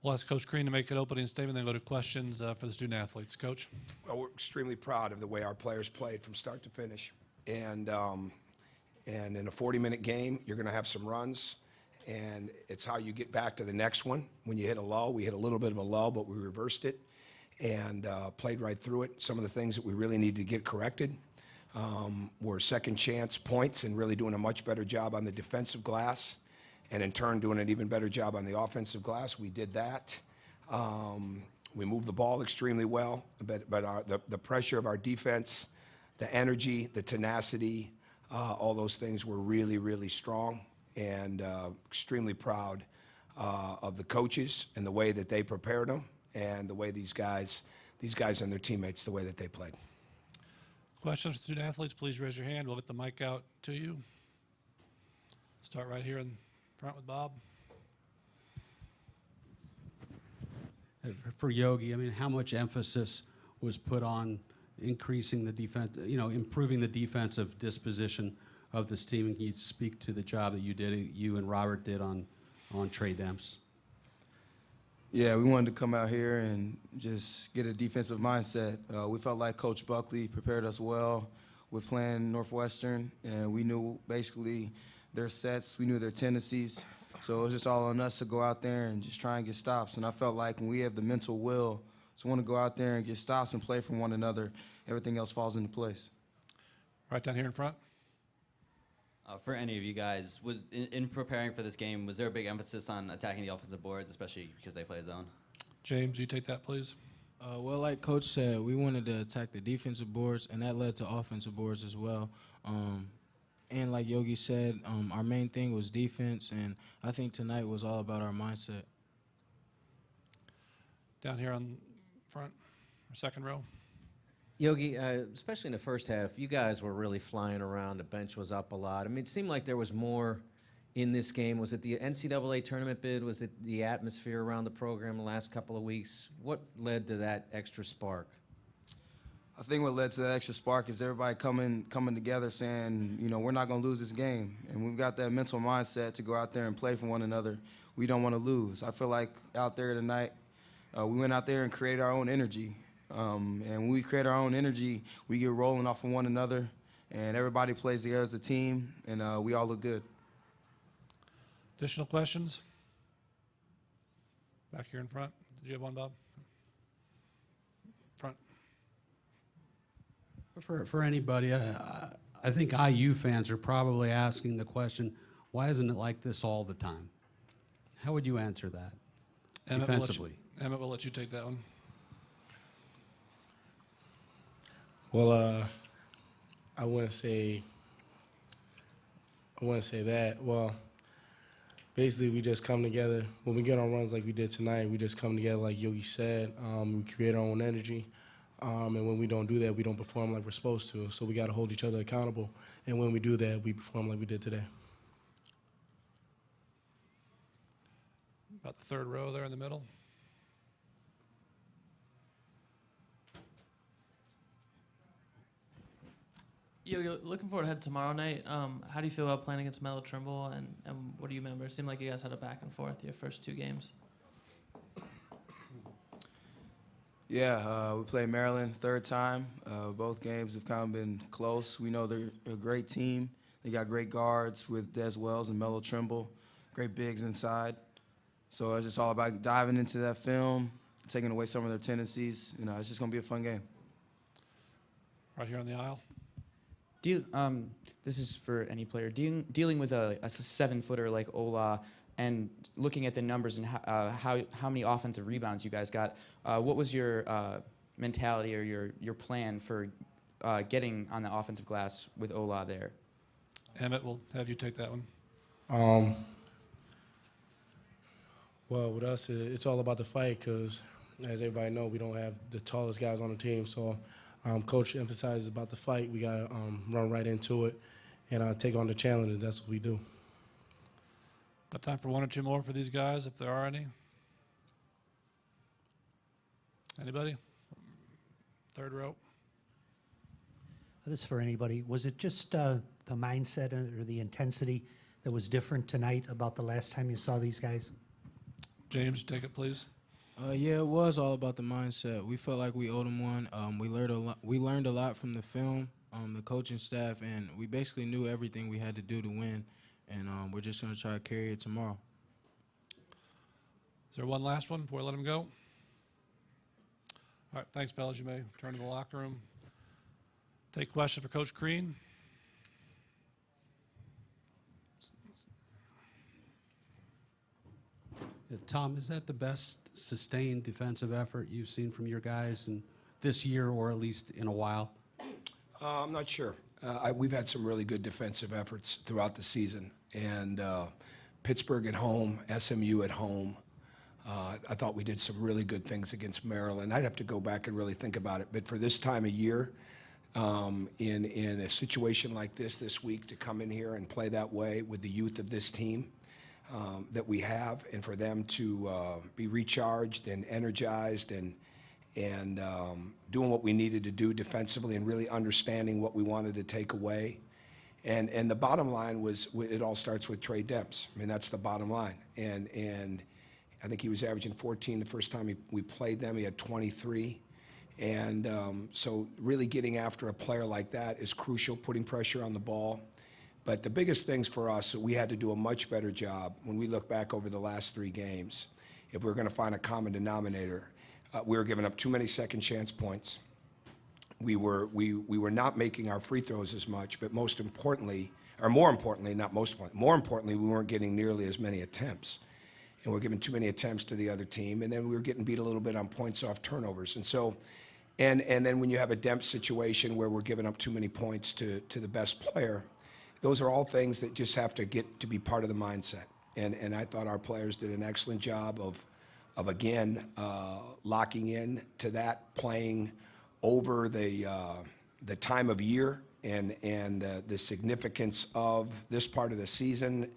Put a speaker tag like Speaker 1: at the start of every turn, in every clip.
Speaker 1: We'll ask Coach Crean to make an opening statement, then go to questions for the student athletes. Coach?
Speaker 2: Well, we're extremely proud of the way our players played from start to finish. And in a 40-minute game, you're going to have some runs, and it's how you get back to the next one. When you hit a lull, we hit a little bit of a lull, but we reversed it and played right through it. Some of the things that we really need to get corrected were second chance points and really doing a much better job on the defensive glass, and in turn doing an even better job on the offensive glass. We did that. We moved the ball extremely well, but the pressure of our defense, the energy, the tenacity, all those things were really, really strong, and extremely proud of the coaches and the way that they prepared them, and the way these guys and their teammates, the way that they played.
Speaker 1: Questions for student athletes, please raise your hand. We'll get the mic out to you. Start right here in front with Bob.
Speaker 3: For Yogi, I mean, how much emphasis was put on increasing the defense, improving the defensive disposition of this team? And can you speak to the job that you and Robert did on Trey Demps?
Speaker 4: Yeah, we wanted to come out here and just get a defensive mindset. We felt like Coach Buckley prepared us well with playing Northwestern, and we knew basically their sets, we knew their tendencies. So it was just all on us to go out there and just try and get stops. And I felt like when we have the mental will to want to go out there and get stops and play from one another, everything else falls into place.
Speaker 1: Right down here in front.
Speaker 5: For any of you guys, was in preparing for this game, was there a big emphasis on attacking the offensive boards, especially because they play zone?
Speaker 1: James, you take that, please.
Speaker 6: Well, like Coach said, we wanted to attack the defensive boards, and that led to offensive boards as well. And like Yogi said, our main thing was defense, and I think tonight was all about our mindset.
Speaker 1: Down here on front, second row.
Speaker 7: Yogi, especially in the first half, you guys were really flying around. The bench was up a lot. I mean, it seemed like there was more in this game. Was it the NCAA tournament bid? Was it the atmosphere around the program the last couple of weeks? What led to that extra spark?
Speaker 4: I think what led to that extra spark is everybody coming together saying, we're not going to lose this game. And we've got that mental mindset to go out there and play for one another. We don't want to lose. I feel like out there tonight, we went out there and created our own energy. And when we create our own energy, we get rolling off of one another, and everybody plays together as a team, and we all look good.
Speaker 1: Additional questions? Back here in front. Did you have one, Bob? Front.
Speaker 3: For anybody, I think IU fans are probably asking the why isn't it like this all the time? How would you answer that defensively?
Speaker 1: Emmett, we'll let you take that one.
Speaker 8: Well, I wouldn't say that. Well, basically we just come together. When we get on runs like we did tonight, we just come together like Yogi said. We create our own energy. And when we don't do that, we don't perform like we're supposed to. So we got to hold each other accountable. And when we do that, we perform like we did today.
Speaker 1: About the third row there in the middle.
Speaker 9: You're looking forward ahead tomorrow night. How do you feel about playing against Melo Trimble, and what do you remember? It seemed like you guys had a back and forth your first two games.
Speaker 4: Yeah, we played Maryland third time. Both games have kind of been close. We know they're a great team. They got great guards with Des Wells and Melo Trimble, great bigs inside. So it's just all about diving into that film, taking away some of their tendencies. It's just going to be a fun game.
Speaker 1: Right here on the aisle.
Speaker 10: This is for any player. Dealing with a 7-footer like Ola and looking at the numbers and how many offensive rebounds you guys got, what was your mentality or your plan for getting on the offensive glass with Ola there?
Speaker 1: Emmett, we'll have you take that one.
Speaker 8: Well, with us, it's all about the fight because, as everybody knows, we don't have the tallest guys on the team. So Coach emphasizes about the fight. We got to run right into it and take on the challenge, and that's what we do.
Speaker 1: Got time for one or two more for these guys, if there are any. Anybody? Third row.
Speaker 11: This is for anybody. Was it just the mindset or the intensity that was different tonight about the last time you saw these guys?
Speaker 1: James, take it, please.
Speaker 6: Yeah, it was all about the mindset. We felt like we owed them one. We learned a lot. We learned a lot from the film, the coaching staff, and we basically knew everything we had to do to win. And we're just going to try to carry it tomorrow.
Speaker 1: Is there one last one before I let him go? All right, thanks, fellas. You may return to the locker room. Take question for Coach Crean.
Speaker 3: Tom, is that the best sustained defensive effort you've seen from your guys in this year, or at least in a while?
Speaker 2: I'm not sure. We've had some really good defensive efforts throughout the season, and Pittsburgh at home, SMU at home. I thought we did some really good things against Maryland. I'd have to go back and really think about it, but for this time of year, in a situation like this week, to come in here and play that way with the youth of this team that we have, and for them to be recharged and energized and doing what we needed to do defensively and really understanding what we wanted to take away. And the bottom line was, it all starts with Trey Demps. I mean, that's the bottom line. And I think he was averaging 14 the first time we played them. He had 23. And so really getting after a player like that is crucial, putting pressure on the ball. But the biggest things for us, we had to do a much better job when we look back over the last 3 games. If we're going to find a common denominator, we were giving up too many second chance points. We were not making our free throws as much, but more importantly, we weren't getting nearly as many attempts. And we're giving too many attempts to the other team, and then we were getting beat a little bit on points off turnovers. And so, and then when you have a Demps situation where we're giving up too many points to the best player, those are all things that just have to get to be part of the mindset. And I thought our players did an excellent job of again, locking in to that, playing over the time of year and the significance of this part of the season,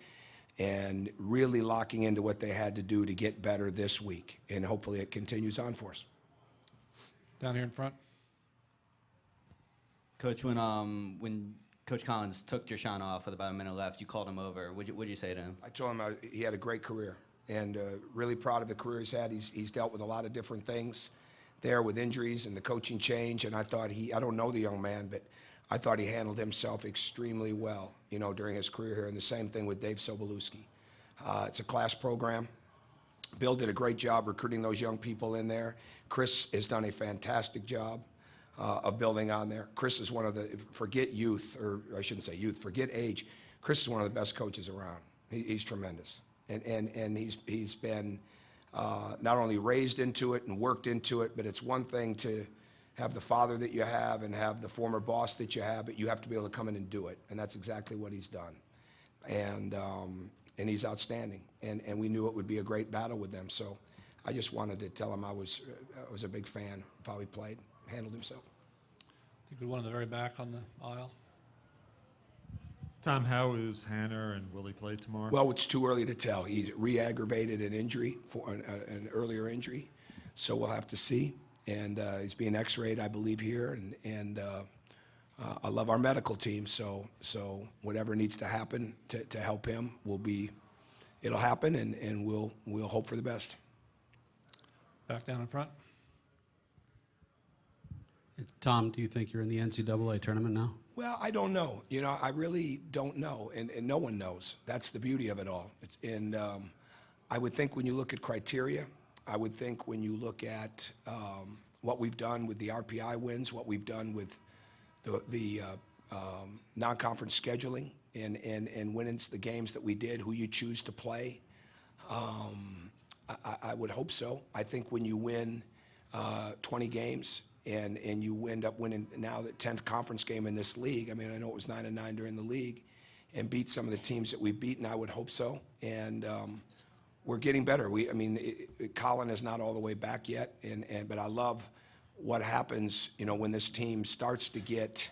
Speaker 2: and really locking into what they had to do to get better this week. And hopefully it continues on for us.
Speaker 1: Down here in front.
Speaker 5: Coach, when Coach Collins took Deshaun off with about a minute left, you called him over. What'd you say to him?
Speaker 2: I told him he had a great career, and really proud of the career he's had. He's dealt with a lot of different things there with injuries and the coaching change, and I thought I don't know the young man, but I thought he handled himself extremely well, during his career here, and the same thing with Dave Sobolewski. It's a class program. Bill did a great job recruiting those young people in there. Chris has done a fantastic job of building on there. Chris is one of the, forget youth, or I shouldn't say youth, forget age. Chris is one of the best coaches around. He's tremendous. And he's been not only raised into it and worked into it, but it's one thing to have the father that you have and have the former boss that you have, but you have to be able to come in and do it. And that's exactly what he's done. And he's outstanding. And we knew it would be a great battle with them. So I just wanted to tell him I was a big fan of how he played, handled himself.
Speaker 1: I think we won in the very back on the aisle.
Speaker 12: Tom, how is Hannah and will he play tomorrow?
Speaker 2: Well, it's too early to tell. He's re-aggravated an injury, for an earlier injury, so we'll have to see. And he's being x-rayed, I believe, here. And I love our medical team, so whatever needs to happen to help him it'll happen, and we'll hope for the best.
Speaker 1: Back down in front.
Speaker 3: Tom, do you think you're in the NCAA tournament now?
Speaker 2: Well, I don't know. I really don't know, and no one knows. That's the beauty of it all. And I would think when you look at criteria, I would think when you look at what we've done with the RPI wins, what we've done with the non-conference scheduling, and winning the games that we did, who you choose to play, I would hope so. I think when you win 20 games, and you end up winning now the 10th conference game in this league. I mean, I know it was 9-9 during the league, and beat some of the teams that we've beaten. I would hope so, and we're getting better. Colin is not all the way back yet, but I love what happens, when this team starts to get,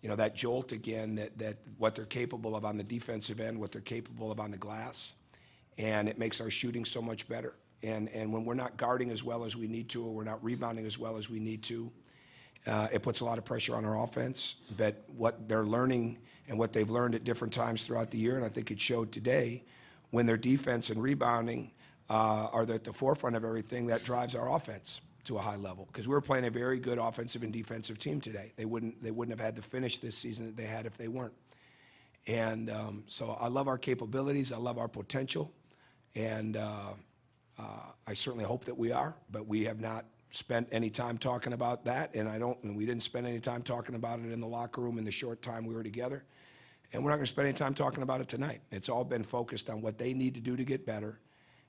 Speaker 2: that jolt again, that what they're capable of on the defensive end, what they're capable of on the glass, and it makes our shooting so much better. And when we're not guarding as well as we need to, or we're not rebounding as well as we need to, it puts a lot of pressure on our offense. But what they're learning and what they've learned at different times throughout the year, and I think it showed today, when their defense and rebounding are at the forefront of everything that drives our offense to a high level. Because we were playing a very good offensive and defensive team today. They wouldn't have had the finish this season that they had if they weren't. And so I love our capabilities. I love our potential. And I certainly hope that we are, but we have not spent any time talking about that, and we didn't spend any time talking about it in the locker room in the short time we were together. And we're not going to spend any time talking about it tonight. It's all been focused on what they need to do to get better,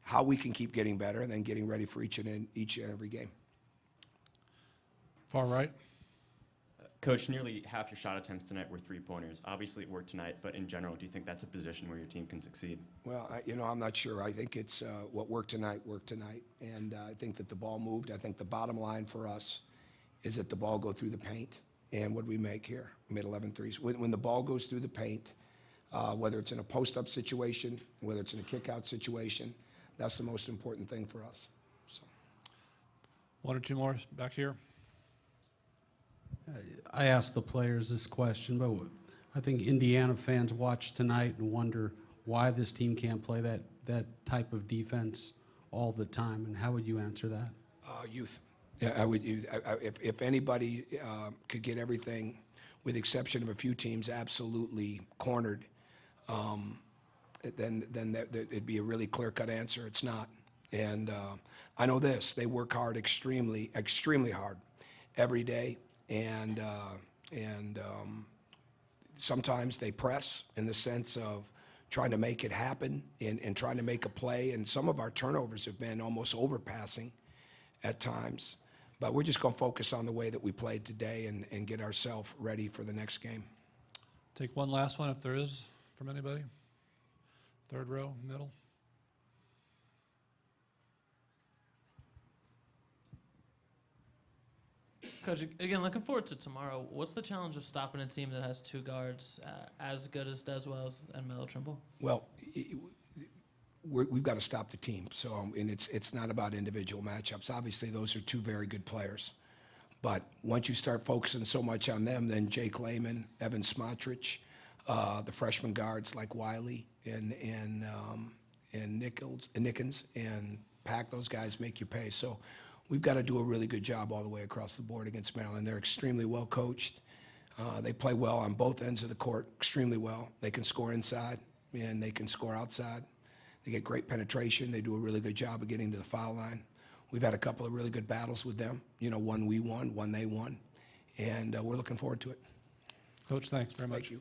Speaker 2: how we can keep getting better, and then getting ready for each and every game.
Speaker 1: Far right.
Speaker 13: Coach, nearly half your shot attempts tonight were three-pointers. Obviously, it worked tonight, but in general, do you think that's a position where your team can succeed?
Speaker 2: Well, I'm not sure. I think it's what worked tonight, and I think that the ball moved. I think the bottom line for us is that the ball go through the paint. And what do we make here? We made 11 threes. When the ball goes through the paint, whether it's in a post-up situation, whether it's in a kick-out situation, that's the most important thing for us. So.
Speaker 1: One or two more back here.
Speaker 3: I asked the players this question, but I think Indiana fans watch tonight and wonder why this team can't play that type of defense all the time. And how would you answer that?
Speaker 2: Youth. Yeah, I would. If anybody could get everything, with the exception of a few teams, absolutely cornered, then it'd be a really clear-cut answer. It's not. And I know this: they work hard, extremely hard, every day. And sometimes they press in the sense of trying to make it happen and trying to make a play. And some of our turnovers have been almost overpassing at times. But we're just going to focus on the way that we played today and get ourselves ready for the next game.
Speaker 1: Take one last one if there is from anybody. Third row, middle.
Speaker 9: Coach, again, looking forward to tomorrow. What's the challenge of stopping a team that has two guards as good as Deswells and Melo Trimble?
Speaker 2: Well, we've got to stop the team. So, and it's not about individual matchups. Obviously, those are two very good players. But once you start focusing so much on them, then Jake Lehman, Evan Smotrich, the freshman guards like Wiley and Nickens and Pack, those guys make you pay. So we've got to do a really good job all the way across the board against Maryland. They're extremely well coached. They play well on both ends of the court, extremely well. They can score inside and they can score outside. They get great penetration. They do a really good job of getting to the foul line. We've had a couple of really good battles with them. One we won, one they won. And we're looking forward to it.
Speaker 1: Coach, thanks very much.
Speaker 2: Thank you.